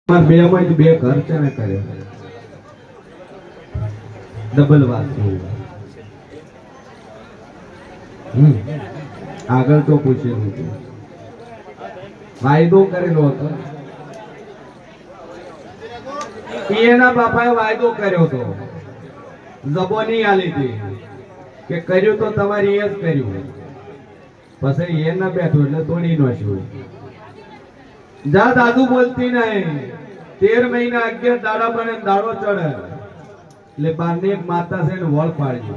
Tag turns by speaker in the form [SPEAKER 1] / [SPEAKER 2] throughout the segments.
[SPEAKER 1] બે માં બે ઘર છે ને કર્યો ડબલ વાત છે આગળ તો પૂછેલું હતું વાયદો કરેલો હતો એના બાપાએ વાયદો કર્યો હતો જબોની આલી હતી કે કર્યું તો તમારી એ જ કર્યું પછી એ ના બેઠું એટલે તોડી નાખ્યું જા દાદુ બોલતી નહીં 13 મહિના 11 દાડા બને દાડો ચડે એટલે બારની એક માતા છે ને વળ પાડજો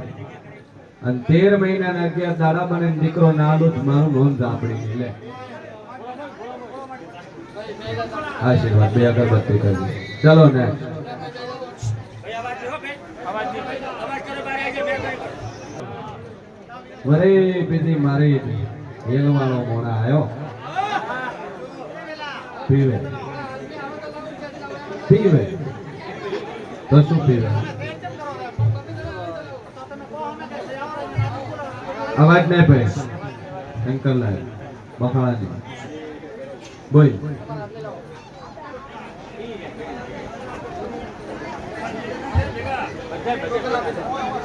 [SPEAKER 1] અને 13 મહિના 11 દાડા બને દીકરો નાલો મારું નોંધ આપડી એટલે આશીર્વાદ બે અગરબત્તી કરજો ચલો ને વરે બીજી મારી હેલવાનો મોણા આવ્યો પીવે પીવે તો શું પીવે અવાજ નહીં પડે શંકર લાલ બખાડાની બોલ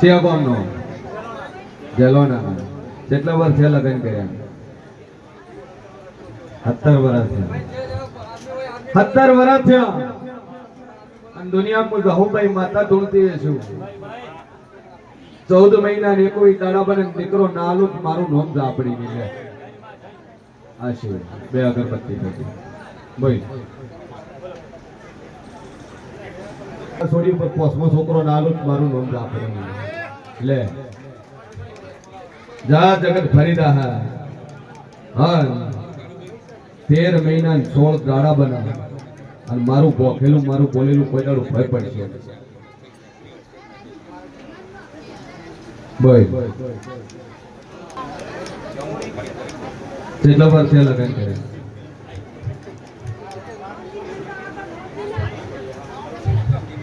[SPEAKER 1] છે કોમનો જેલોના કેટલા વર્ષ થયા લગ્ન કર્યા 17 વર્ષ થયા 17 વર્ષ થયા અને દુનિયામાં ગહુભાઈ માતા ધૂણતી છું 14 મહિના ને કોઈ દાડા બને દીકરો નાલું મારું નોમ ઝાપડી ને આશીર્વાદ બે અગરબત્તી કરી બોલ સોરી પર પોસમો છોકરો નાલું મારું નોમ ઝાપડી લે જા જગત ફરીદા હા 13 મહિના 16 દાડા બના અને મારું ભોખેલું મારું બોલેલું કોઈ દાડું ભય પડશે બોલ કેટલા વર્ષ થયા લગ્ન કરે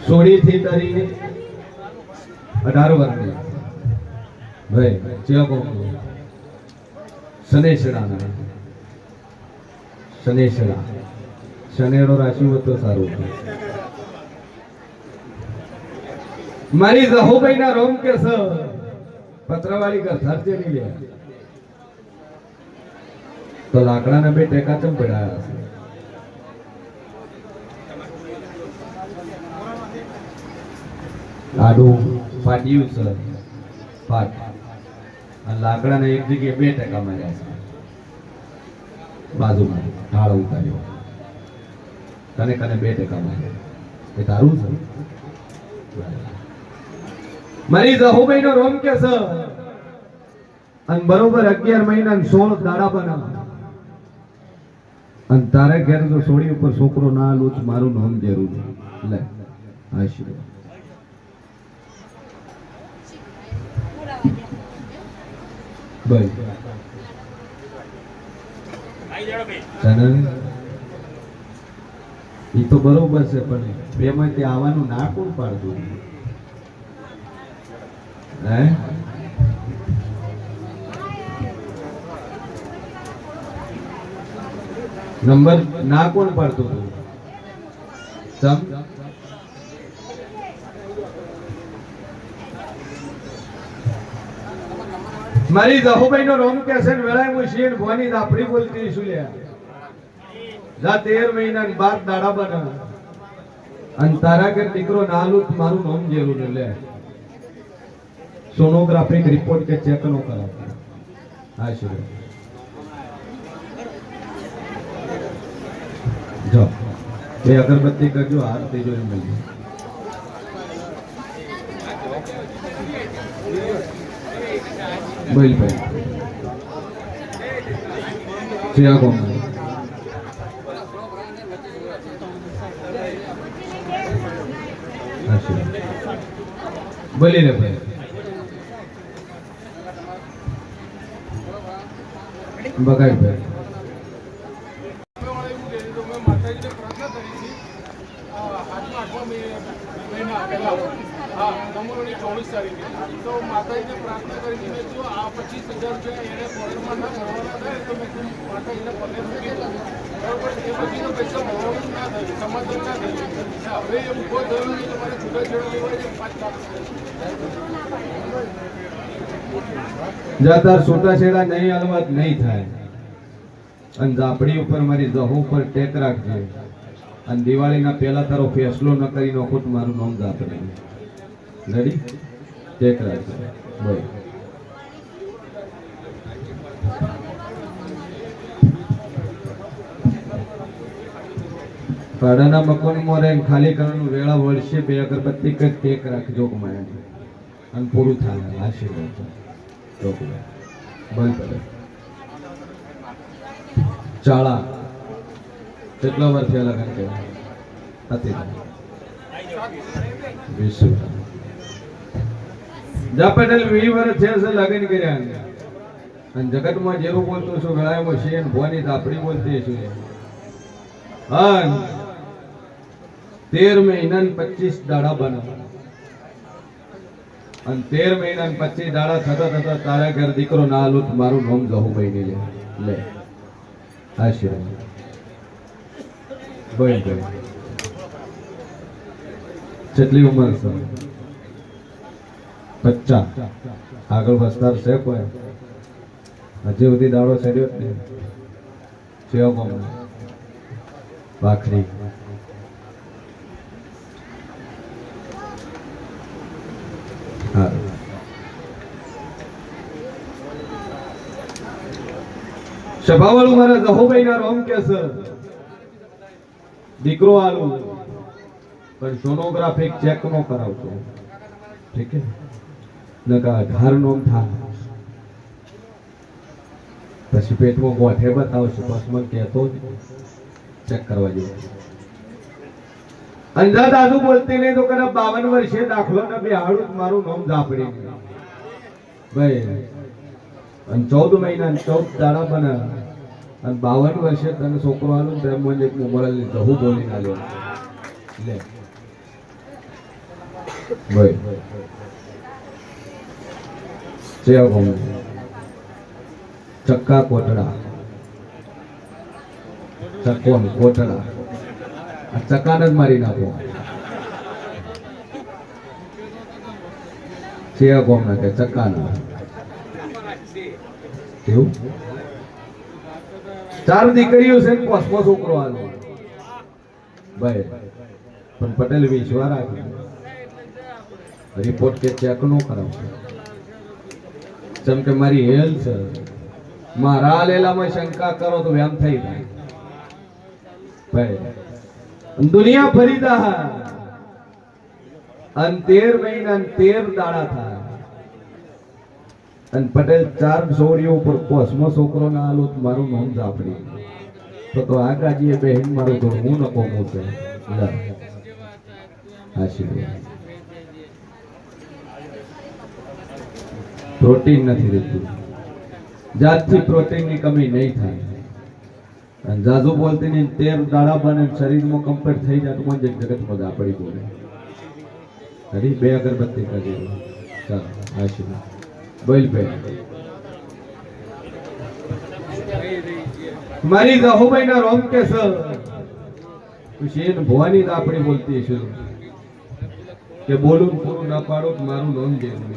[SPEAKER 1] સોળી થી તારી 18 વર્ષની ભાઈ ચેકો શનેશ્વરા શનેશ્વરા શનેરો રાશિ હોય તો સારું મારી જહોભાઈ ના રોમ કે સ પત્રવાળી ઘર સાચે નહીં લે તો લાકડાના બે ટેકા ચમ પડાયા છે આડું ફાટ્યું છે પાટ અને લાકડાના એક જગ્યાએ 2 ટકા માર્યા છે બાજુમાં ઢાળ ઉતાર્યો કને કને 2 ટકા માર્યા એ તારું છે મારી જહોભાઈ નો રોમ કે છે અને બરોબર 11 મહિના 16 દાડા બના અને તારે ઘેર જો સોળી ઉપર છોકરો ના લૂચ મારું નામ જરૂર લે આશીર્વાદ ભાઈ એ તો બરોબર છે પણ બે માંથી આવવાનું ના કોણ પાડતું હે નંબર ના કોણ પાડતું હતું મારી જહોભાઈ નો રોમ કે છે વેળાએ હું શેર ભવાની આપડી બોલતી છું લે જા 13 મહિના 12 દાડા બના અને તારા કે દીકરો નાલું મારું નામ જેવું લે સોનોગ્રાફી રિપોર્ટ કે ચેક નો કરાવ હા શરૂ જો બે અગરબત્તી કરજો આરતી જોઈને મળીએ બોલ ભાઈ ચિયા કોમ બોલી રે ભાઈ બગાડ ભાઈ
[SPEAKER 2] મહિના પહેલા નવમની 24 તારીખે તો માતાજીને પ્રાર્થના કરીને જો આ 25,000 રૂપિયા એને કોર્ટમાં ના ભરવાના થાય તો મેં માતાજીને પગે મૂકી દઉં બરાબર. એ પછીનો પૈસા ભરવાનું ના થયું, સમાધાન ના થયું. હવે એ ઊભો થયો કે તમારે છૂટાછેડા લેવા છે 5 લાખ.
[SPEAKER 1] જાતાર છૂટાછેડા નહીં હાલવા નહીં થાય. અને ઝાપડી ઉપર મારી જહુ પર ટેક રાખજે. અને દિવાળીના પહેલા તારો ફેસલો ન કરી નાખો તો મારું નામ ઝાપડી. રેડી? ટેક રાખજે. બોલ. ભાડાના મકાનમાં રહે ખાલી કરવાનું વેળા વળશે 2 અગરબત્તી કઈ ટેક રાખજો કમાયા અને પૂરું થાય. આશીર્વાદ બંધ કરે. ચાળા કેટલા વાર થયા લગન કે હતી 20 જા પટેલ 20 વર્ષ થયા છે લગન કર્યા. અને જગતમાં જેવું બોલતો છું ગળામાં છે ને ભોની ઝાપડી બોલતી છું. હા 13 મહિના ને 25 દાડા બને. અને 13 મહિના ને 25 દાડા થતા થતા તારા ઘર દીકરો ના આલું મારું નામ જહુભાઈ ને લે આશીર્વાદ. બોલ બોલ. કેટલી ઉંમર છે? 50. આગળ વસ્તાર છે કોઈ? હજી સુધી દાડો ચડ્યો જ નહીં. સેવા ભાખરી સભાવાળું મારા જહોભાઈ ના રોમ કે છે દીકરો આલું પણ સોનોગ્રાફી ચેક નો કરાવતો. ઠીક હે નકા 18 નોમ થા પછી પેટમાં ગોઠે બતાવશે બસ મને કહેતો ચેક કરવા જેવું. અંધા દાદુ બોલતી નહીં તો કદાચ 52 વર્ષે દાખલો ને બેહાડું મારું નામ ઝાપડી ભાઈ. અને 14 મહિના 14 દાડા બને અને 52 વર્ષે તને છોકરો આલું તો એમ એક મોબાઈલ ની જહુ બોલી આલ્યો લે ભાઈ. જય ગોમ ચક્કા કોટડા ચક્કોન કોટડા ચક્કાને જ મારી નાખો. છે ગોમ ના કે ચક્કાના એવું 4 દીકરીઓ છે 5મો છોકરો આલો ભાઈ. પણ પટેલ વિશ્વાસ રાખે રિપોર્ટ કે ચેક નો કરાવશે. જેમ કે મારી હેલ્થ છે મારા લેલામાં શંકા કરો તો એમ થઈ જાય ભાઈ. દુનિયા ફરીદા અને 13 મહિના 13 દાડા થાય અને પટેલ 4 છોરીઓ ઉપર 5મો છોકરો ના આલો મારું નામ ઝાપડી. તો આગાજીએ બહેન મારું તો હું ન કોમું છે આશીર્વાદ. પ્રોટીન નથી રહેતું. જાતથી પ્રોટીન ની કમી નહીં થાય. અને જાજુ બોલતી નહીં 13 દાડા બને શરીરમાં કમ્પ્લીટ થઈ જાય તો મને જગતમાં ઝાપડી બોલે. હરી 2 અગરબત્તી કરી ચાલો આશીર્વાદ. બોલ ભાઈ. મારી જહોભાઈ ના રોમ કે છે શેન ભવાની ઝાપડી બોલતી છે કે બોલું પૂરું ના પાડો મારું નામ દેવું.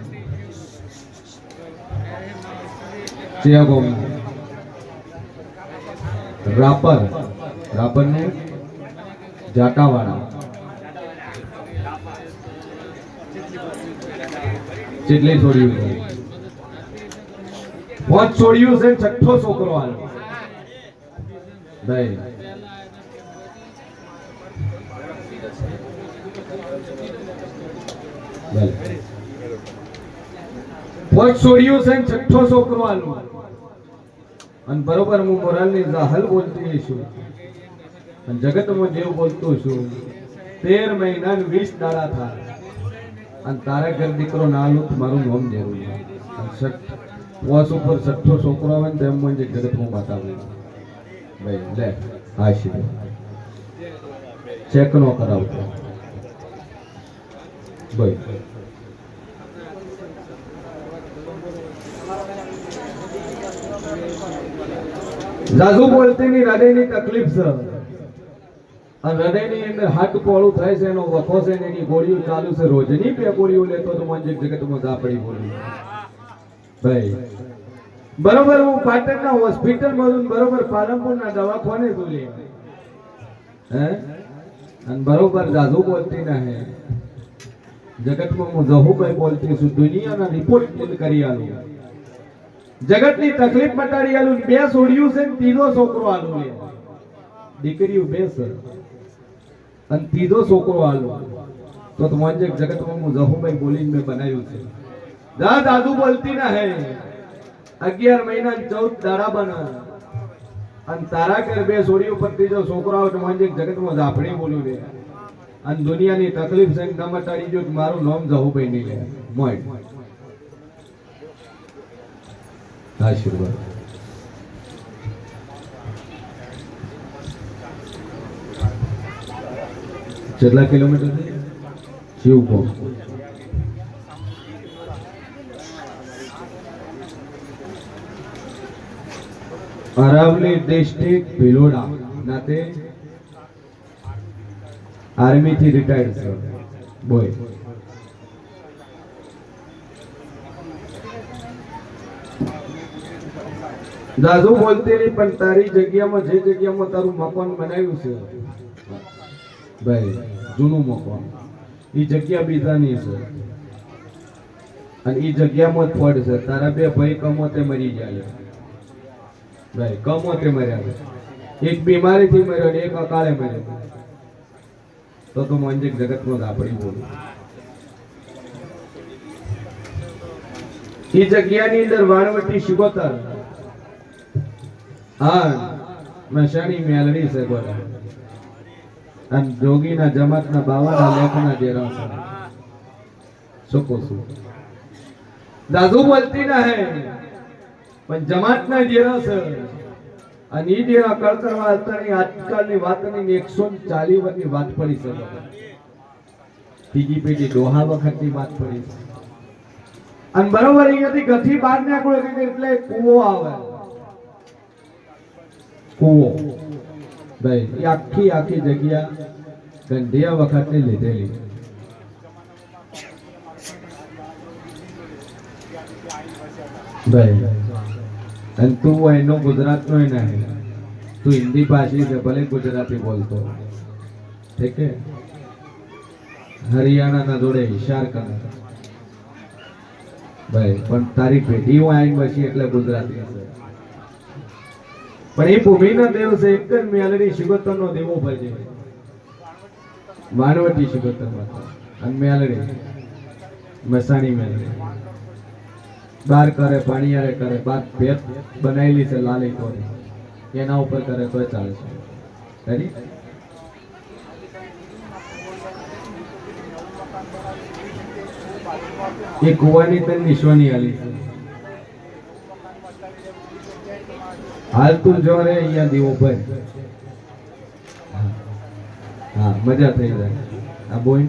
[SPEAKER 1] રાપર રાપર ને જાટાવાળા જેટલી છોડ્યું 5 છોડ્યું છે 6થો છોકરો આલો ભાઈ. પોચ છોડ્યું છે 6થો છોકરો આલો અને બરોબર હું મોરાલની જાહલ બોલતી છું અને જગતમાં જેવું બોલતો છું 13 મહિના 20 દાડા થાય અને તારા ઘર દીકરો ના આલું મારું નામ જરૂર પોચ ઉપર 6થો છોકરો આવે ને તેમ મને જગતમાં બતાવું ભાઈ. લે આશીર્વાદ ચેક નો કરાવતો બોલ. જાજુ બોલતીની હૃદયની તકલીફ છે અને હૃદયની અંદર હાથ પોળું થાય છે, એનો વખો છે ને એની ગોળીઓ ચાલુ છે. રોજની બે ગોળીઓ લેતો તો મને જગતમાં ઝાપડી બોલી ભાઈ. બરોબર હું પાટણના હોસ્પિટલમાં બરોબર પાલનપુરના દવાખાને બોલી હે અને બરોબર જાજુ બોલતી ના હે જગતમાં હું જહુભાઈ બોલતી છું. દુનિયાના રિપોર્ટ કરી આલું, જગતની તકલીફ મટાડી આલું. બે છોડ્યું છે ને ત્રીજો છોકરો આલું લે. દીકરીઓ બે છે અને ત્રીજો છોકરો આલું. તો મને જગતમાં હું જહુભાઈ બોલીને મેં બનાવ્યું છે. જા જાદુ બોલતી ના હે 11 મહિના 14 દાડા બના અને તારા ઘર બે છોડીઓ પર ત્રીજો છોકરો આવે તો મને જગતમાં ઝાપડી બોલું લે અને દુનિયાની તકલીફ છે ન મટાડી જો મારું નામ જહુભાઈ નહીં લે મોય આશીર્વાદ. કેટલા કિલોમીટર છે શિવકો? અરાવલી ડિસ્ટ્રિક્ટ ભિલોડા નાતે આર્મી થી રિટાયર્ડ છે બોય. જાજુ બોલતી નહીં પણ તારી જગ્યામાં જે જગ્યામાં તારું મકાન બનાવ્યું છે ભાઈ જૂનું મકાન એ જગ્યા બીજાની છે અને એ જગ્યામાં જ ફળ છે. તારા બે ભાઈ કમોતે મરી જાય ભાઈ, કમોતે મર્યા છે. એક બીમારીથી મર્યો ને એક અકાળે મર્યો. તો મંજિક જગતમાં આપણી બોલું એ જગ્યાની અંદર વાણવટી શિગોતર હા મશાની મેલડી છે બોલા અને જોગીના જમાતના બાવાના લેખના જેરા છે. શું કહું છું દાદુ બોલતી ના હે પણ જમાતના જેરા છે અને ઈ જેરા કળતરવા અત્યારની આજકાલની વાતની 140 વર્ષની વાત પડી છે. ત્રીજી પેઢી ડોહા વખતની વાત પડી છે અને બરોબર અહીંયાથી ગથી બહાર નીકળો એટલે કૂવો આવે. કૂવો ભાઈ એ આખી જગ્યા ગંધિયા વખતની લીધેલી. ભાઈ અને તું એનો ગુજરાતનો નહીં, તું હિન્દી ભાષી છે ભલે ગુજરાતી બોલતો ઠીક હે. હરિયાણાના જોડે ઈશાર કરે ભાઈ પણ તારી પેઢી આવીને બસી એટલે ગુજરાતી હશે. પણ એ ભૂમિના દેવ છે એક જ મેલડી શિગોતરનો દેવો ભજે વાણવટી શિગોતર માતા અને મેલડી મસાણી મેલડી બાર કરે પાણીયારે કરે બાર ભેટ બનાવેલી છે લાલી કોરી એના ઉપર કરે તો ચાલશે. રેડી એ કુવાની તન નિશ્વાની આલી છે. હાલ તું જો રે અહીંયા દીવો ભાઈ હા મજા થઈ જાય. આ બોઈ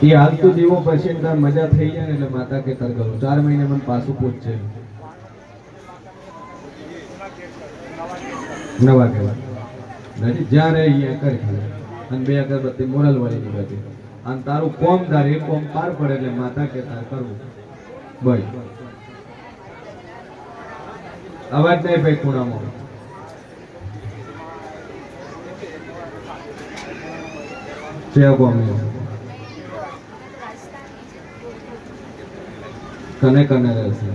[SPEAKER 1] એ હાલ તું દીવો પછી તાર મજા થઈ જાય એટલે માતા કે તાર કરું 4 મહિને મને પાછું પૂછશે નવા કહેવાય. જ્યાં રે અહીંયા કરી ખાલી અને 2 અગરબત્તી મોરલ વાળી ની બધી અને તારું કોમ તાર એ કોમ પાર પડે એટલે માતા કે તાર કરવું ભાઈ. અવાજ નહીં ભાઈ ખૂણામાં છે કોમ કને રહેશે.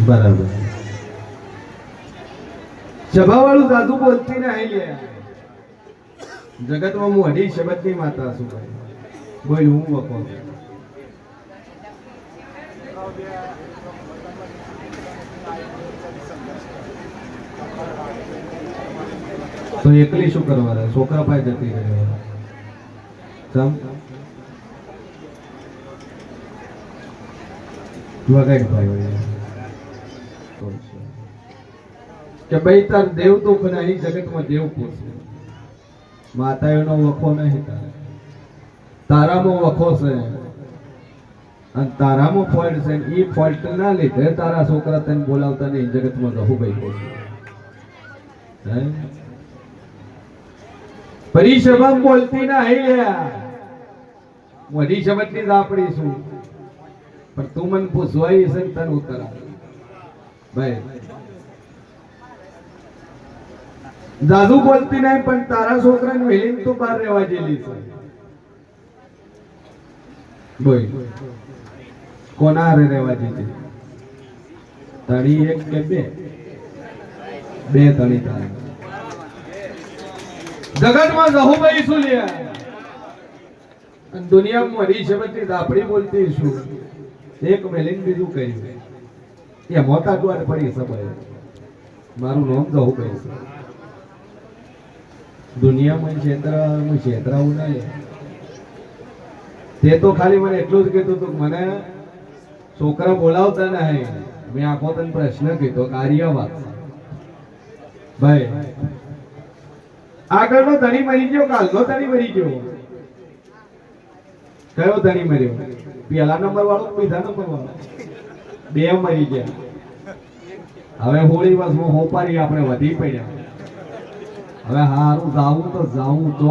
[SPEAKER 1] બરાબર સભાવાળું દાદુ બોલતી ને આઈ લે જગતમાં હું અઢી શબ્દની માતા છું ભાઈ બોલ હું વખો તો એકલી શું કરવાના છોકરા પાસે જતી રહે સમ વગાડ ભાઈ કે ભાઈ તાર દેવ તો પણ અહીં જગતમાં દેવ પૂછે માતાઓનો વખો નહીં તારામાં વખો છે અને તારામાં ફોલ્ટ છે એ ફોલ્ટ ના લીધે તારા છોકરા તને બોલાવતા નહીં જગતમાં રહું ભાઈ પૂછે પરિસભામાં બોલતી ના હઈ લ્યા મોદી શબ્દની જ આપણી છું પણ તું મને પૂછવાય છે તને ઉત્તર આપ ભાઈ જાદુ બોલતી નહીં પણ તારા છોકરાને વેલીને તો બહાર રહેવા જેલી છે બોલ કોના હારે રહેવા જેલી તણી એક કે બે તણી તારી જગતમાં રહુભાઈ શું લ્યા દુનિયામાં મરી શબ્દની દાપડી બોલતી શું એક વેલીને બીજું કહ્યું એ મોટા દ્વાર પડી સમય મારું નામ રહુભાઈ છે દુનિયામાં છેતરાવું ના તે તો ખાલી મને એટલું જ કીધું હતું મને છોકરા બોલાવતા નહીં મેં આખો તને પ્રશ્ન કીધો કાર્ય વાત ભાઈ આગળનો ધણી મરી ગયો કાલનો ધણી મરી ગયો કયો ધણી મર્યો પહેલા નંબર વાળો બીજા નંબર વાળો બે મરી ગયા હવે હોળી વર્ષમાં હોપારી આપણે વધી પડ્યા હવે હારું જાવું તો જાવું તો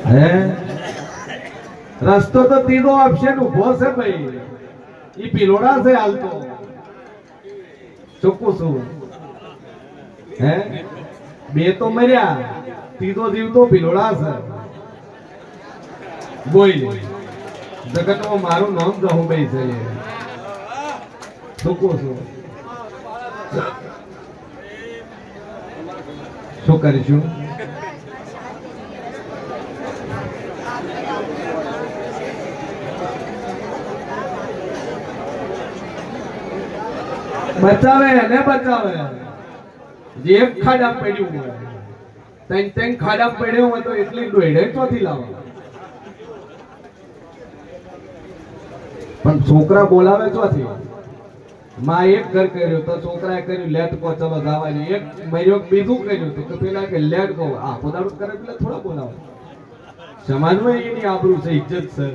[SPEAKER 1] હે રસ્તો તો ત્રીજો ઓપ્શન ઉભો છે ભાઈ ઈ પિલોડા છે હાલ તો ચોખ્ખું છું હે બે તો મર્યા ત્રીજો જીવ તો પિલોડા છે બોલ જગતમાં મારું નામ જહુભાઈ છે ચોખ્ખું છું શું કરીશું બચાવે ને બચાવે જે એક ખાડા પડ્યું હોય તેન ખાડા પડ્યો હોય તો એટલી દોડે ચોથી લાવે પણ છોકરા બોલાવે ચોથી માં એક ઘર કર્યું તો છોકરાએ કર્યું લેટ કો ચલો ગાવાની એક મર્યો બીજું કર્યું તો પેલા કે લેટ કો આ પોતાનું કરે એટલે થોડા બોલાવે સમાજમાં એની આબરૂ છે ઇજ્જત છે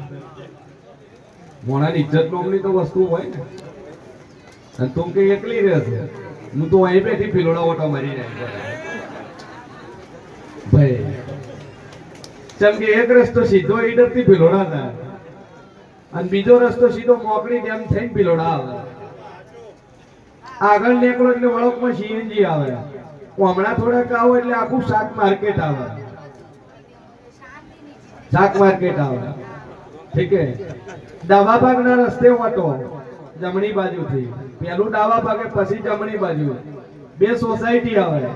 [SPEAKER 1] મોણાની ઇજ્જત નોમની તો વસ્તુ હોય ને અને તું કે એકલી રહેશે હું તો અહીં બેઠી પીલોડા ઓટો મારી નાખી ભાઈ જેમ કે એક રસ્તો સીધો ઈડર થી પીલોડા થાય અને બીજો રસ્તો સીધો મોકળી ડેમ થઈને પીલોડા આવે આગળ નીકળો એટલે વળોકમાં સીએનજી આવે હમણાં થોડાક આવો એટલે આખું શાક માર્કેટ આવે શાક માર્કેટ આવે ઠીક હે ડાબા ભાગના રસ્તે ઓટો જમણી બાજુથી પેલું ડાબા ભાગે પછી જમણી બાજુ બે સોસાયટી આવે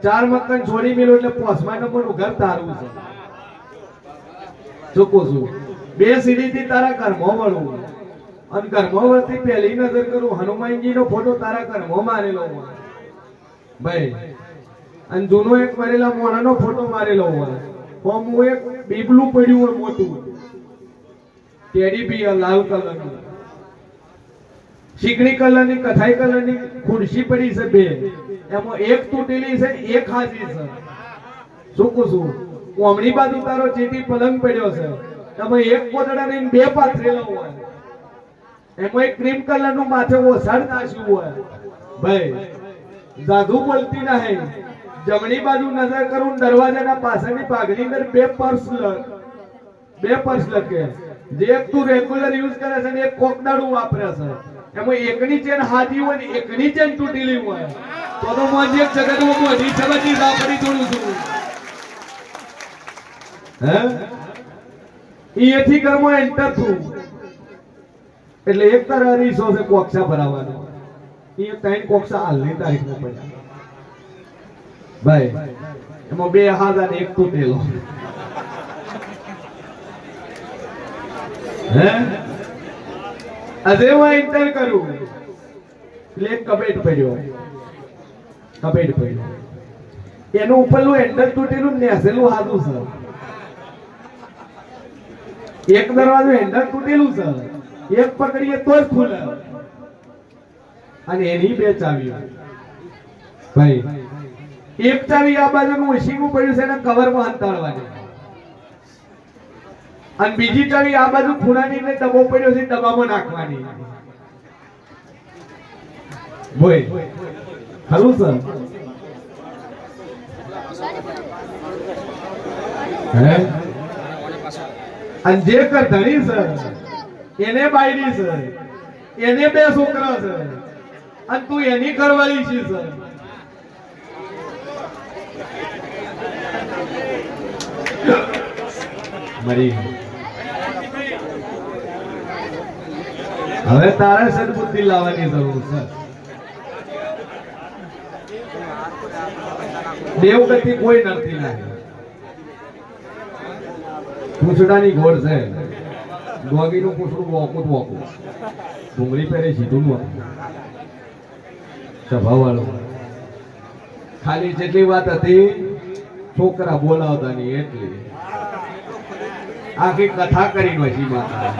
[SPEAKER 1] ચાર મકાન છોડી મેલું એટલે પોસમા નંબરનું ઘર તારું છે ચોખ્ખું છું બે સીડીથી તારા ઘરમાં વળવું અને ઘરમાં વળતી પહેલી નજર કરું હનુમાનજી નો ફોટો તારા ઘરમાં મારેલો હોય ભાઈ અને જૂનો એક મરેલા મોણાનો ફોટો મારેલો હોય હું એક બીબલું પડ્યું હોય મોટું ટેડી બિયર લાલ કલરનું શીકડી કલરની કથાઈ કલરની ખુરશી પડી છે બે એમાં એક તૂટેલી છે એક હાજી છે શું કુશું કોમણી બાજુ તારો ચેટી પલંગ પડ્યો છે એમાં એક કોદડા ને બે પાથરેલા હોય એમાં એક ક્રીમ કલરનું માથે ઓસાડ નાખ્યું હોય ભાઈ જાદુ બોલતી નહીં જમણી બાજુ નજર કરું દરવાજાના પાછળની પાઘડી અંદર બે પર્સ લખે જે એક તું રેગ્યુલર યુઝ કરે છે ને એક કોકડાડું વાપરે છે એમાં એકની ચેન હાજી હોય ને એકની ચેન તૂટેલી હોય તો મોજી એક જગતમાં મોજી છબજી વાપરી થોડું છું હે એથી ઘરમાં એન્ટર છું એટલે એક તાર અરીસો છે કોક્ષા ભરાવાનો એ ત્રણ કોક્ષા હાલની તારીખમાં પડ્યા ભાઈ એમાં બે હાથ અને એક તૂટેલો હે આજે હું એન્ટર કરું એટલે એક કપેટ પડ્યો એનું ઉપરનું એન્ટર તૂટેલું નેસેલું હાથું છે એક દરવાજો હેન્ડલ તૂટેલું છે, એક પકડીએ તો જ ખુલે, અને એની બે ચાવીઓ. ભાઈ એક ચાવી આ બાજુનું ઓશીનું પડ્યું છે એને કવરમાં અંતાડવાની, અને બીજી ચાવી આ બાજુ ખૂણાની એટલે ડબ્બો પડ્યો છે ડબ્બામાં નાખવાની. બોય ખરું સર? હે અને જે કર ધણી સર એને બાયડી સર, એને બે છોકરા છે, અને તું એની ઘરવાળી છે સર. મરી હવે તારે સદબુદ્ધિ લાવવાની જરૂર છે. દેવગતિ કોઈ નડતી નથી. પૂછડાની ગોળ છે, ડોગીનું પૂછડું વોકું વોકું, ડુંગળી પહેરે સીધું નહોતું, સ્વભાવ વાળો. ખાલી જેટલી વાત હતી છોકરા બોલાવતા નહીં એટલી, આખી કથા કરી નોશી માતા.